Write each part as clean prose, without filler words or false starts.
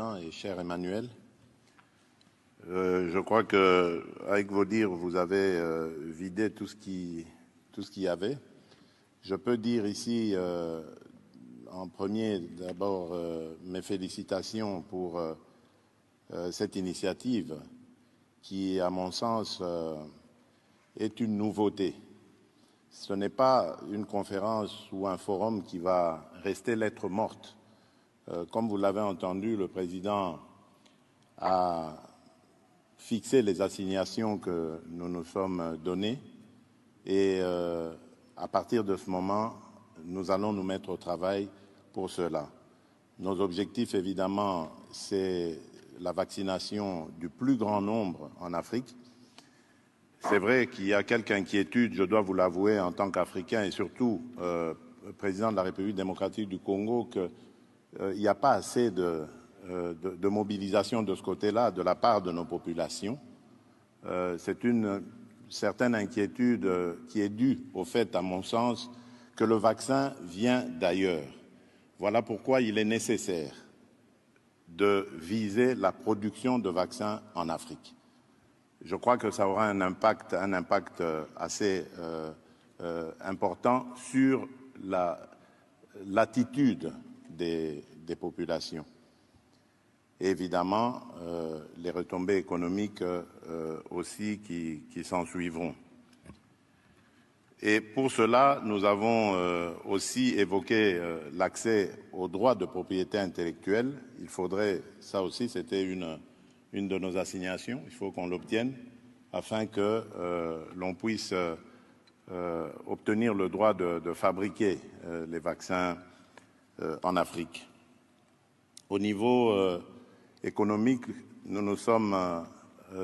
Président et cher Emmanuel. Je crois que, avec vos dires, vous avez vidé tout ce qu'il y avait. Je peux dire ici, en premier, d'abord, mes félicitations pour cette initiative qui, à mon sens, est une nouveauté. Ce n'est pas une conférence ou un forum qui va rester lettre morte. Comme vous l'avez entendu, le Président a fixé les assignations que nous nous sommes données et à partir de ce moment, nous allons nous mettre au travail pour cela. Nos objectifs, évidemment, c'est la vaccination du plus grand nombre en Afrique. C'est vrai qu'il y a quelques inquiétudes, je dois vous l'avouer, en tant qu'Africain et surtout président de la République démocratique du Congo, qu'il n'y a pas assez de mobilisation de ce côté-là de la part de nos populations. C'est une certaine inquiétude qui est due au fait, à mon sens, que le vaccin vient d'ailleurs. Voilà pourquoi il est nécessaire de viser la production de vaccins en Afrique. Je crois que ça aura un impact assez important sur l'attitude des populations. Et évidemment, les retombées économiques aussi qui s'en suivront. Et pour cela, nous avons aussi évoqué l'accès aux droits de propriété intellectuelle. Il faudrait, ça aussi, c'était une de nos assignations, il faut qu'on l'obtienne afin que l'on puisse obtenir le droit de fabriquer les vaccins en Afrique. Au niveau économique, nous nous sommes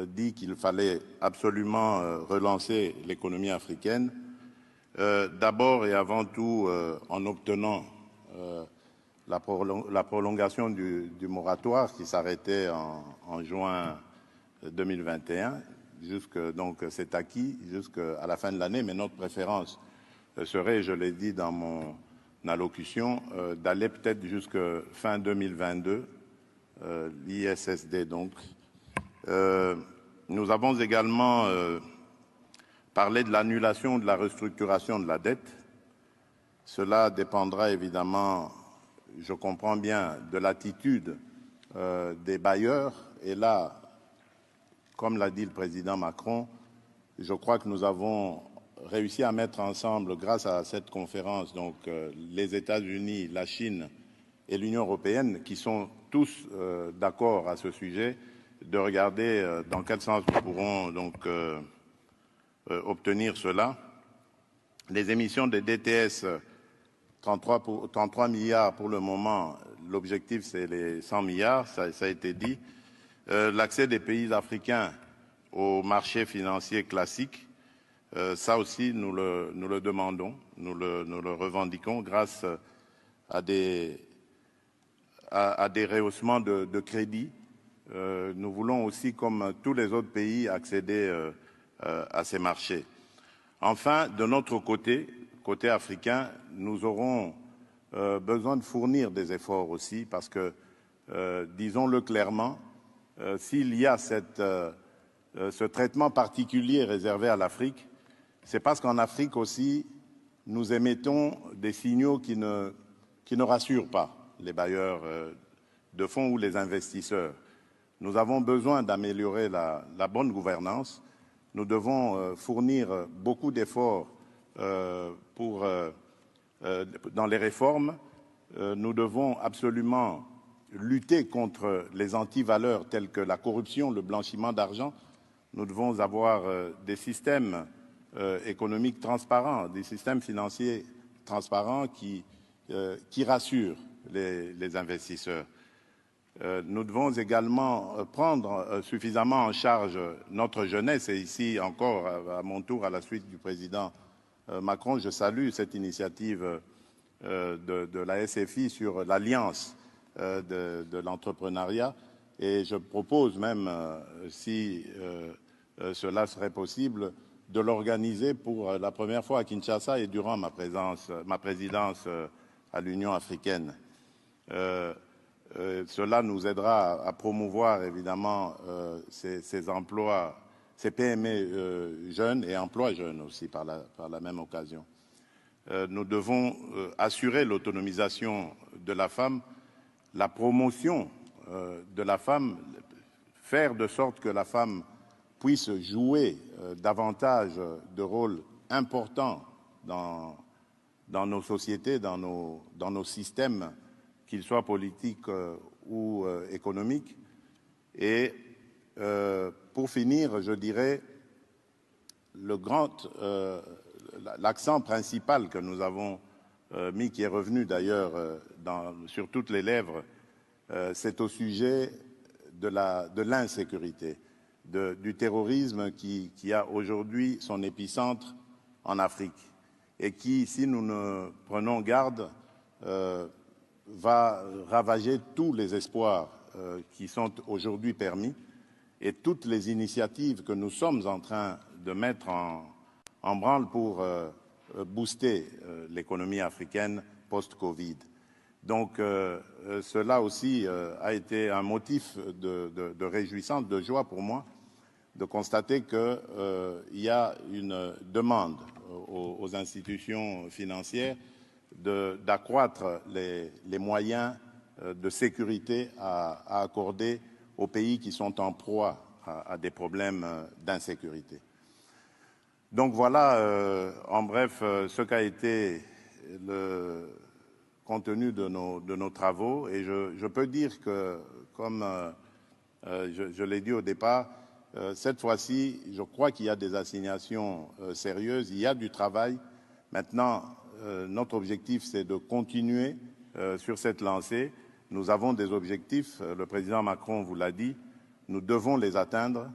dit qu'il fallait absolument relancer l'économie africaine, d'abord et avant tout en obtenant la prolongation du moratoire qui s'arrêtait en juin 2021, donc c'est acquis jusqu'à la fin de l'année, mais notre préférence serait, je l'ai dit dans mon allocution, d'aller peut-être jusqu'à fin 2022, l'ISSD donc. Nous avons également parlé de l'annulation de la restructuration de la dette. Cela dépendra évidemment, je comprends bien, de l'attitude des bailleurs. Et là, comme l'a dit le président Macron, je crois que nous avons réussi à mettre ensemble, grâce à cette conférence, donc les États-Unis, la Chine et l'Union européenne, qui sont tous d'accord à ce sujet, de regarder dans quel sens nous pourrons donc obtenir cela. Les émissions de DTS, 33 milliards pour le moment, l'objectif c'est les 100 milliards, ça a été dit. L'accès des pays africains au marché financier classique, ça aussi nous le demandons, nous le revendiquons grâce à des rehaussements de crédits. Nous voulons aussi, comme tous les autres pays, accéder à ces marchés. Enfin, de notre côté africain, nous aurons besoin de fournir des efforts aussi parce que, disons-le clairement, s'il y a ce traitement particulier réservé à l'Afrique, c'est parce qu'en Afrique aussi, nous émettons des signaux qui ne rassurent pas les bailleurs de fonds ou les investisseurs. Nous avons besoin d'améliorer la bonne gouvernance. Nous devons fournir beaucoup d'efforts dans les réformes. Nous devons absolument lutter contre les antivaleurs telles que la corruption, le blanchiment d'argent. Nous devons avoir des systèmes économiques transparents, des systèmes financiers transparents qui rassurent les investisseurs. Nous devons également prendre suffisamment en charge notre jeunesse. Et ici encore, à mon tour, à la suite du président Macron, je salue cette initiative de la SFI sur l'alliance de l'entrepreneuriat. Et je propose même, si cela serait possible, de l'organiser pour la première fois à Kinshasa et durant ma présidence à l'Union africaine. cela nous aidera à promouvoir évidemment ces emplois, ces PME jeunes et emplois jeunes aussi par la même occasion. Nous devons assurer l'autonomisation de la femme, la promotion de la femme, faire de sorte que la femme puisse jouer davantage de rôles importants dans nos sociétés, dans nos systèmes, qu'ils soient politiques ou économiques. Et pour finir, je dirais, l'accent principal que nous avons mis, qui est revenu d'ailleurs sur toutes les lèvres, c'est au sujet de l'insécurité, du terrorisme qui a aujourd'hui son épicentre en Afrique et qui, si nous ne prenons garde, va ravager tous les espoirs qui sont aujourd'hui permis et toutes les initiatives que nous sommes en train de mettre en branle pour booster l'économie africaine post-Covid. Donc cela aussi a été un motif de réjouissance, de joie pour moi, de constater qu'il y a une demande aux institutions financières d'accroître les moyens de sécurité à accorder aux pays qui sont en proie à des problèmes d'insécurité. Donc voilà, en bref, ce qu'a été le contenu de nos travaux. Et je peux dire que, comme je l'ai dit au départ, cette fois-ci, je crois qu'il y a des assignations sérieuses, il y a du travail. Maintenant, notre objectif, c'est de continuer sur cette lancée. Nous avons des objectifs, le président Macron vous l'a dit, nous devons les atteindre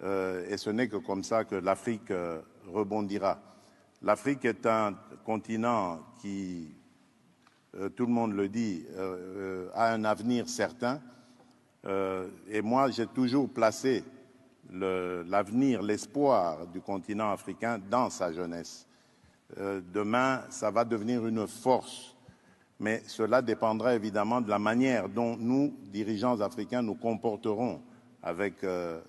et ce n'est que comme ça que l'Afrique rebondira. L'Afrique est un continent qui, tout le monde le dit, a un avenir certain et moi j'ai toujours placé l'avenir, l'espoir du continent africain dans sa jeunesse. Demain, ça va devenir une force, mais cela dépendra évidemment de la manière dont nous, dirigeants africains, nous comporterons avec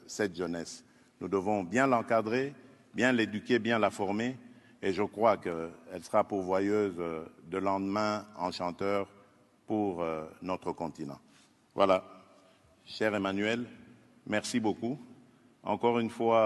cette jeunesse. Nous devons bien l'encadrer, bien l'éduquer, bien la former, et je crois qu'elle sera pourvoyeuse de lendemains enchanteurs pour notre continent. Voilà. Cher Emmanuel, merci beaucoup. Encore une fois,